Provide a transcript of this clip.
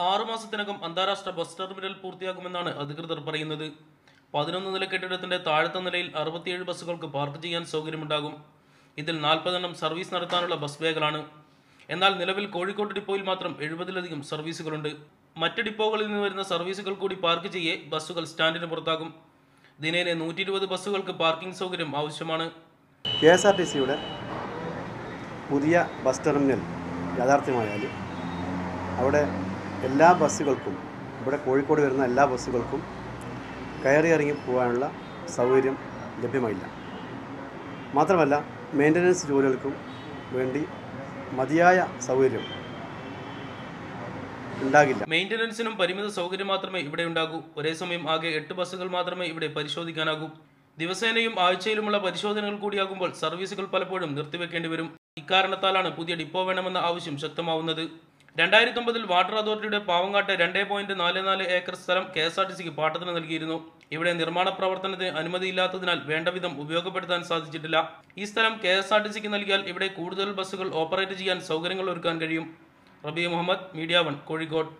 6 മാസത്തിനകം അന്താരാഷ്ട്ര bus terminal പൂർത്തിയാക്കുമെന്നാണ് അധികൃതർ പറയുന്നത്. 11 നില കെട്ടിടത്തിന്റെ താഴത്തെ നിലയിൽ 67 ബസ്സുകൾക്ക് പാർക്ക് ചെയ്യാൻ സൗകര്യമുണ്ടാകും. ഇതിൽ 40 എണ്ണം സർവീസ് നടത്താനുള്ള ബസ് ബേകളാണ്. എന്നാൽ നിലവിൽ കോഴിക്കോട് ഡിപ്പോയിൽ മാത്രം 70-ലധികം സർവീസുകളുണ്ട്. മറ്റ് ഡിപ്പോകളിൽ നിന്ന് വരുന്ന സർവീസുകൾ കൂടി പാർക്ക് ചെയ്യേ ബസ്സുകൾ സ്റ്റാൻഡിന് പുറത്താകും. ദിനേന 120 ബസ്സുകൾക്ക് പാർക്കിംഗ് സൗകര്യം ആവശ്യമാണ്. KSRTCയുടെ പുതിയ ബസ് ടെർമിനൽ യാഥാർത്ഥ്യമായാൽ അവിടെ എല്ലാ ബസ്സുകൾക്കും, ഇവിടെ കോഴിക്കോട് വരുന്ന എല്ലാ ബസ്സുകൾക്കും കയറി ഇറങ്ങി പോകാനുള്ള സൗകര്യം ലഭ്യമായില്ല. മാത്രമല്ല മെയിൻ്റനൻസ് ജോലികൾക്കും വേണ്ടി മതിയായ സൗകര്യം ഉണ്ടാകില്ല. മെയിൻ്റനൻസിനും പരിമിത സൗകര്യം മാത്രമേ ഇവിടെ ഉണ്ടാകൂ. ഒരേ സമയം ആകെ 8 ബസ്സുകൾ മാത്രമേ ഇവിടെ പരിശോധിക്കാനാകൂ. ദിവസേനയും ആഴ്ചയിലുമുള്ള പരിശോധനകൾ കൂടിയാകുമ്പോൾ സർവീസുകൾ പലപ്പോഴും നിർത്തിവെക്കേണ്ടി വരും. ഇക്കാരണത്താലാണ് പുതിയ ഡിപ്പോ വേണമെന്ന ആവശ്യം ശക്തമാവുന്നത്. 2009 വാട്ടർ അതോറിറ്റിയുടെ പാവങ്ങാട്ടെ 2.44 ഏക്കർ സ്ഥലം KSRTCക്ക് പാട്ടത്തിന് നൽകിയിരുന്നു. ഇവിടെ നിർമ്മാണ പ്രവർത്തനത്തിന് അനുമതിയില്ലാത്തതിനാൽ വേണ്ടവിധം ഉപയോഗപ്പെടുത്താൻ സാധിച്ചിട്ടില്ല. ഈ സ്ഥലം KSRTCക്ക് നൽകിയാൽ ഇവിടെ കൂടുതൽ ബസ്സുകൾ ഓപ്പറേറ്റ് ചെയ്യാൻ സൗകര്യങ്ങൾ ഒരുക്കാൻ കഴിയും. റബി മുഹമ്മദ്, മീഡിയ 1, കോഴിക്കോട്.